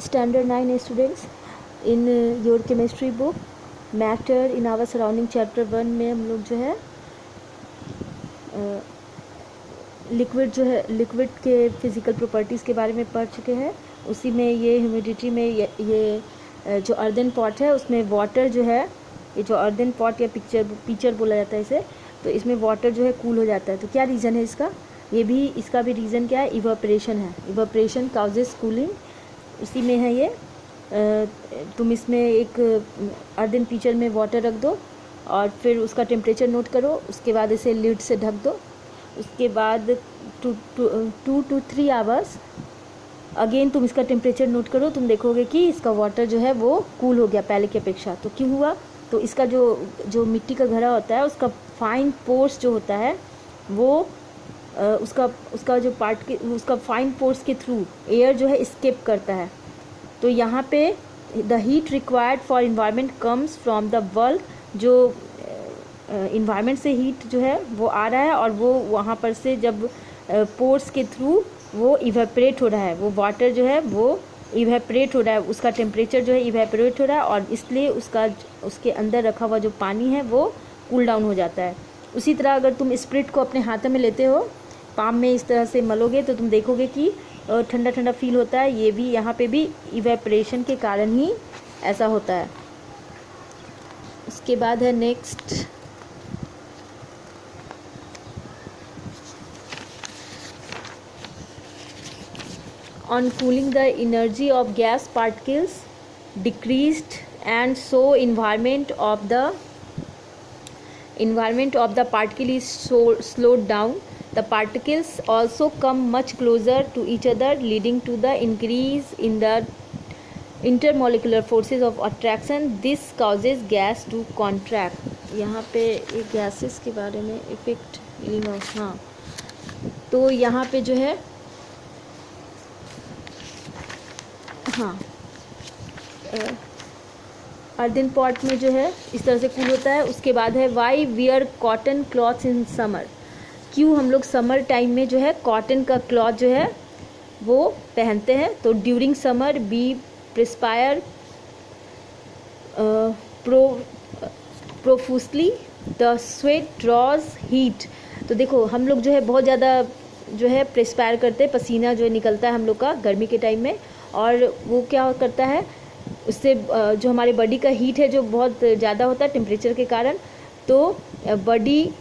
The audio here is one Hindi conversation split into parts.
Standard 9 students, in your chemistry book matter in our surrounding chapter 1 में हम लोग जो है लिक्विड के फिज़िकल प्रॉपर्टीज़ के बारे में पढ़ चुके हैं। उसी में ये ह्यूमिडिटी में ये जो अर्दन पॉट है उसमें वाटर जो है, ये जो अर्दन पॉट या पिक्चर बोला जाता है इसे, तो इसमें वाटर जो है कूल हो जाता है। तो क्या रीज़न है इसका? इसका भी रीज़न क्या है? इवापोरेशन है। Evaporation causes cooling. उसी में है ये। तुम इसमें एक अर्दन पिक्चर में वाटर रख दो और फिर उसका टेम्परेचर नोट करो, उसके बाद इसे लिड से ढक दो। उसके बाद 2 to 3 आवर्स अगेन तुम इसका टेम्परेचर नोट करो, तुम देखोगे कि इसका वाटर जो है वो कूल हो गया पहले की अपेक्षा। तो क्यों हुआ? तो इसका जो मिट्टी का घड़ा होता है उसका फाइन पोर्स जो होता है वो उसका जो पार्ट के उसका फाइन पोर्स के थ्रू एयर जो है एस्केप करता है। तो यहाँ पे the heat required for environment comes from the world, जो इन्वायरमेंट से हीट जो है वो आ रहा है और वो वहाँ पर से जब पोर्स के थ्रू वो इवेपरेट हो रहा है, वो वाटर जो है वो इवेपरेट हो रहा है, उसका टेम्परेचर जो है इवेपरेट हो रहा है और इसलिए उसके अंदर रखा हुआ जो पानी है वो कूल डाउन हो जाता है। उसी तरह अगर तुम स्प्रिट को अपने हाथों में लेते हो, पाम में इस तरह से मलोगे तो तुम देखोगे कि ठंडा ठंडा फील होता है। ये भी यहाँ पे भी इवेपरेशन के कारण ही ऐसा होता है। उसके बाद है next on cooling the energy of gas particles decreased and so environment of the particle is slowed down. The particles also come much closer to each other, leading to the increase in the intermolecular forces of attraction. This causes gas to contract. यहाँ पे एक गैसेस के बारे में इफेक्ट ग्रीनहाउस, हाँ, तो यहाँ पे जो है हाँ अर्दन पॉट में जो है इस तरह से कूल होता है। उसके बाद है why wear cotton clothes in summer. क्यों हम लोग समर टाइम में जो है कॉटन का क्लॉथ जो है वो पहनते हैं? तो during summer we perspire profusely the sweat draws heat. तो देखो हम लोग जो है बहुत ज़्यादा जो है प्रिस्पायर करते हैं, पसीना जो निकलता है हम लोग का गर्मी के टाइम में, और वो क्या करता है उससे जो हमारे बॉडी का हीट है जो बहुत ज़्यादा होता है टेम्परेचर के कारण, तो बॉडी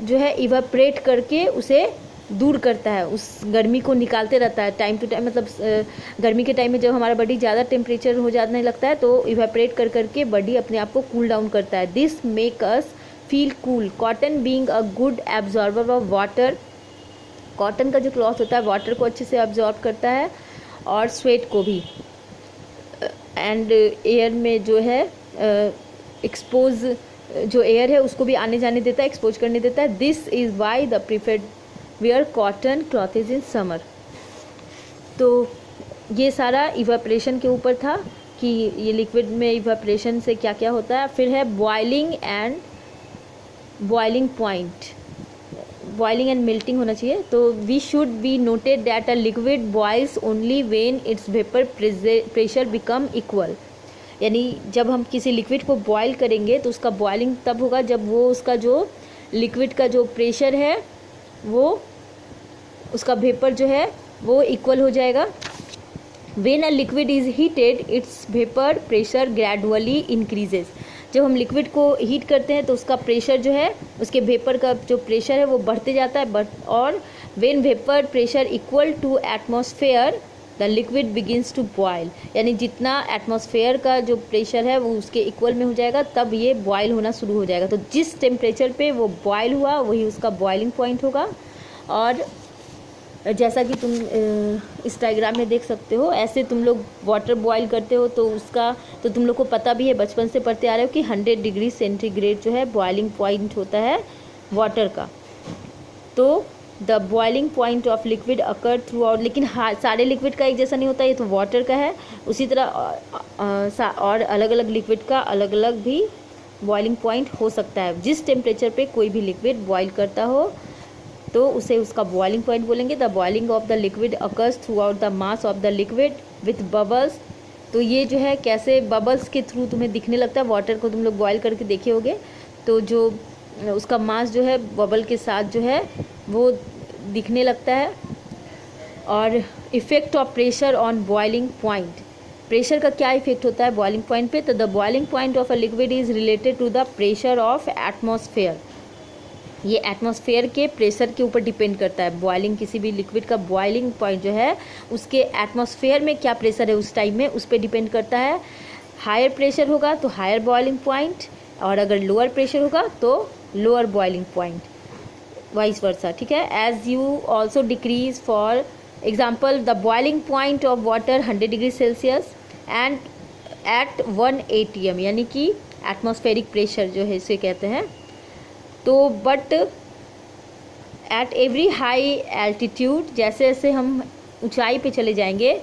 जो है इवापरेट करके उसे दूर करता है, उस गर्मी को निकालते रहता है टाइम टू टाइम। मतलब गर्मी के टाइम में जब हमारा बॉडी ज़्यादा टेम्परेचर हो जाने लगता है तो इवापरेट कर करके बॉडी अपने आप को कूल डाउन करता है। This make us feel cool. Cotton being a good absorber of water, cotton का जो क्लॉथ होता है वाटर को अच्छे से एब्जॉर्ब करता है और स्वेट को भी, एंड एयर में जो है एक्सपोज जो एयर है उसको भी आने जाने देता है, एक्सपोज करने देता है। This is why the preferred where cotton clothes in summer. तो ये सारा इवापोरेशन के ऊपर था कि ये लिक्विड में इवापोरेशन से क्या क्या होता है। फिर है boiling and point, boiling and melting होना चाहिए। तो we should be noted that a liquid boils only when its vapour pressure become equal. यानी जब हम किसी लिक्विड को बॉयल करेंगे तो उसका बॉइलिंग तब होगा जब वो उसका जो लिक्विड का जो प्रेशर है वो उसका वेपर जो है वो इक्वल हो जाएगा। When a liquid is heated it's vapour pressure gradually increases. जब हम लिक्विड को हीट करते हैं तो उसका प्रेशर जो है, उसके वेपर का जो प्रेशर है वो बढ़ते जाता है, और when vapour pressure equal to atmosphere the liquid begins to boil. यानी जितना एटमॉस्फेयर का जो प्रेशर है वो उसके इक्वल में हो जाएगा तब ये बॉयल होना शुरू हो जाएगा। तो जिस टेम्परेचर पे वो बॉयल हुआ वही उसका बॉइलिंग पॉइंट होगा। और जैसा कि तुम इस डायग्राम में देख सकते हो, ऐसे तुम लोग वाटर बॉईल करते हो तो उसका तो तुम लोग को पता भी है, बचपन से पढ़ते आ रहे हो कि 100 डिग्री सेंटीग्रेड जो है बॉइलिंग पॉइंट होता है वाटर का। तो the boiling point of liquid occur through out, लेकिन सारे लिक्विड का एक जैसा नहीं होता, ये तो वाटर का है। उसी तरह और अलग अलग लिक्विड का अलग अलग भी बॉइलिंग पॉइंट हो सकता है। जिस टेम्परेचर पे कोई भी लिक्विड बॉईल करता हो तो उसे उसका बॉइलिंग पॉइंट बोलेंगे। The boiling of the liquid occurs through out the mass of the liquid with bubbles. तो ये जो है कैसे बबल्स के थ्रू तुम्हें दिखने लगता है। वाटर को तुम लोग बॉयल करके देखे होगे तो जो उसका मास जो है बबल के साथ जो है वो दिखने लगता है। और effect of pressure on boiling point, pressure का क्या इफेक्ट होता है बॉइलिंग पॉइंट पे। तो the boiling point of a liquid is related to the pressure of atmosphere. ये एटमॉस्फेयर के प्रेशर के ऊपर डिपेंड करता है। बॉइलिंग किसी भी लिक्विड का बॉइलिंग पॉइंट जो है उसके एटमॉस्फेयर में क्या प्रेशर है उस टाइम में, उस पर डिपेंड करता है। हायर प्रेशर होगा तो हायर बॉइलिंग पॉइंट, और अगर लोअर प्रेशर होगा तो lower boiling point, vice versa. ठीक है। As you also decrease, for example the boiling point of water 100 degree Celsius and at 1 atm, यानी कि एटमॉस्फेरिक प्रेशर जो है इसे कहते हैं। तो but at every high altitude, जैसे जैसे हम ऊंचाई पे चले जाएंगे,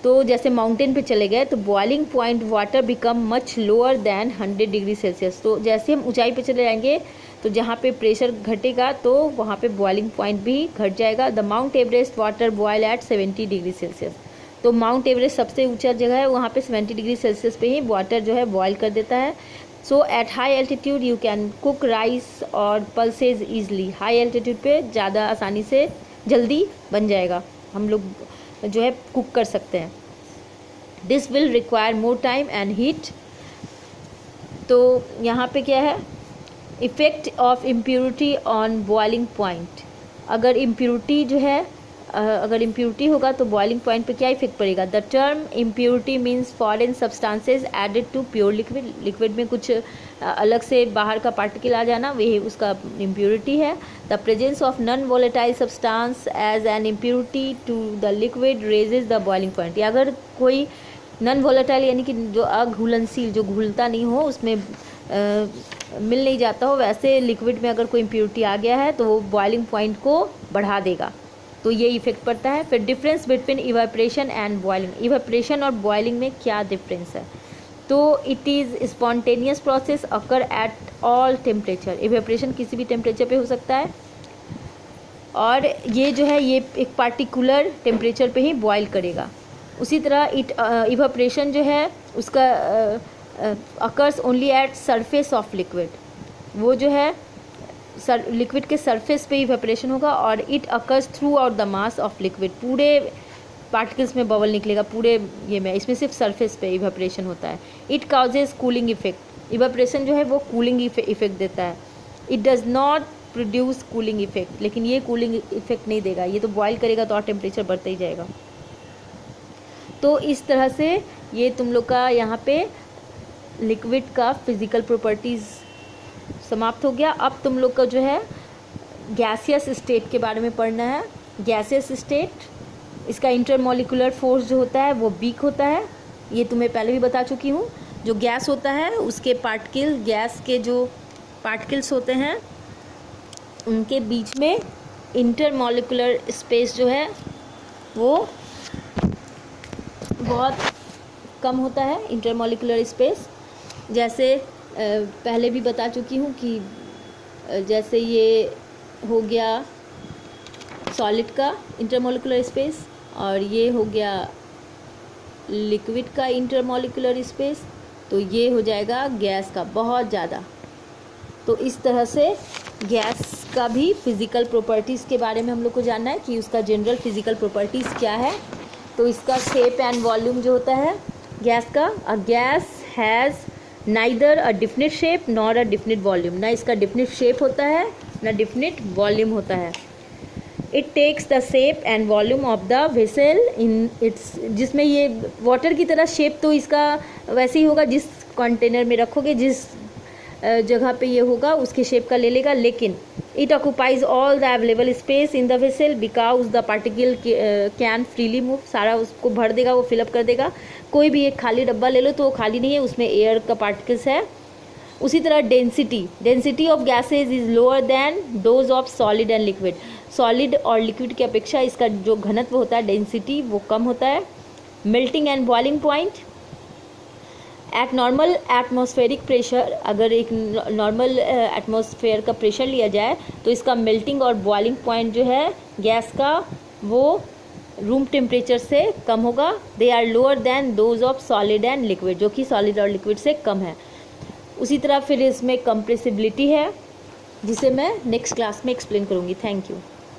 तो जैसे माउंटेन पे चले गए तो boiling point water become much lower than 100 degree Celsius. तो जैसे हम ऊंचाई पे चले जाएंगे तो जहाँ पे प्रेशर घटेगा तो वहाँ पे बॉइलिंग पॉइंट भी घट जाएगा। The Mount Everest water boil at 70 degree Celsius. तो माउंट एवरेस्ट सबसे ऊंचा जगह है, वहाँ पे 70 डिग्री सेल्सियस पे ही वाटर जो है बॉयल कर देता है। So at high altitude you can cook rice और पल्सेज ईजली। हाई एल्टीट्यूड पे ज़्यादा आसानी से जल्दी बन जाएगा, हम लोग जो है कुक कर सकते हैं। This will require more time and heat. तो यहाँ पे क्या है, effect of impurity on boiling point. अगर इम्प्योरिटी जो है अगर इम्प्योरिटी होगा तो बॉइलिंग पॉइंट पे क्या इफेक्ट पड़ेगा। The term impurity means foreign substances added to pure liquid. Liquid में कुछ अलग से बाहर का पार्टिकल आ जाना, वही उसका इम्प्योरिटी है। The presence of non volatile substance as an impurity to the liquid raises the boiling point. या अगर कोई नॉन वोलेटाइल यानी कि जो अघुलनशील, जो घुलता नहीं हो, उसमें मिल नहीं जाता हो, वैसे लिक्विड में अगर कोई इम्प्योरिटी आ गया है तो वो बॉइलिंग पॉइंट को बढ़ा देगा। तो ये इफेक्ट पड़ता है। फिर difference between evaporation and boiling. Evaporation और बॉइलिंग में क्या डिफरेंस है। तो it is spontaneous process occur at all temperature. Evaporation किसी भी टेम्परेचर पे हो सकता है, और ये जो है ये एक पार्टिकुलर टेम्परेचर पे ही बॉयल करेगा। उसी तरह इवेपोरेशन जो है उसका occurs only at surface of liquid. वो जो है लिक्विड के सरफेस पे इवेपोरेशन होगा, और it occurs through out the mass of liquid. पूरे पार्टिकल्स में बबल निकलेगा पूरे ये में, इसमें सिर्फ सरफेस पे इवेपोरेशन होता है। It causes cooling effect. Evaporation जो है वो कूलिंग इफेक्ट देता है। It does not produce cooling effect, लेकिन ये कूलिंग इफेक्ट नहीं देगा, ये तो बॉयल करेगा तो और टेम्परेचर बढ़ता ही जाएगा। तो इस तरह से ये तुम लोग का यहाँ पे लिक्विड का फिजिकल प्रॉपर्टीज़ समाप्त हो गया। अब तुम लोग का जो है गैसियस स्टेट के बारे में पढ़ना है। गैसियस स्टेट, इसका इंटरमॉलिक्यूलर फोर्स जो होता है वो वीक होता है। ये तुम्हें पहले भी बता चुकी हूँ। जो गैस होता है उसके पार्टिकल, गैस के जो पार्टिकल्स होते हैं उनके बीच में इंटरमॉलिक्यूलर स्पेस जो है वो बहुत कम होता है। इंटरमॉलिक्यूलर स्पेस जैसे पहले भी बता चुकी हूँ कि जैसे ये हो गया सॉलिड का इंटरमॉलिक्यूलर स्पेस, और ये हो गया लिक्विड का इंटरमॉलिक्यूलर स्पेस, तो ये हो जाएगा गैस का बहुत ज़्यादा। तो इस तरह से गैस का भी फिज़िकल प्रॉपर्टीज़ के बारे में हम लोग को जानना है कि उसका जनरल फिज़िकल प्रॉपर्टीज़ क्या है। तो इसका शेप एंड वॉल्यूम जो होता है गैस का, a gas has neither a definite shape nor a definite volume. ना इसका डिफिनिट शेप होता है ना डिफिनिट वॉल्यूम होता है। It takes the shape and volume of the vessel in its, जिसमें ये वाटर की तरह शेप तो इसका वैसे ही होगा, जिस कंटेनर में रखोगे, जिस जगह पे ये होगा उसके शेप का ले लेगा। लेकिन it occupies all the available space in the vessel because the particle can freely move. सारा उसको भर देगा, वो फिलअप कर देगा। कोई भी एक खाली डब्बा ले लो तो वो खाली नहीं है, उसमें एयर का पार्टिकल्स है। उसी तरह density of gases is lower than those of solid and liquid. Solid और लिक्विड की अपेक्षा इसका जो घनत्व होता है, डेंसिटी, वो कम होता है। Melting and boiling point, eight normal atmospheric pressure, अगर एक नॉर्मल एटमॉस्फेयर का प्रेशर लिया जाए तो इसका मेल्टिंग और बॉइलिंग पॉइंट जो है गैस का वो रूम टेम्परेचर से कम होगा। They are lower than those of solid and liquid, जो कि सॉलिड और लिक्विड से कम है। उसी तरह फिर इसमें कंप्रेसिबिलिटी है, जिसे मैं नेक्स्ट क्लास में एक्सप्लेन करूँगी। Thank you.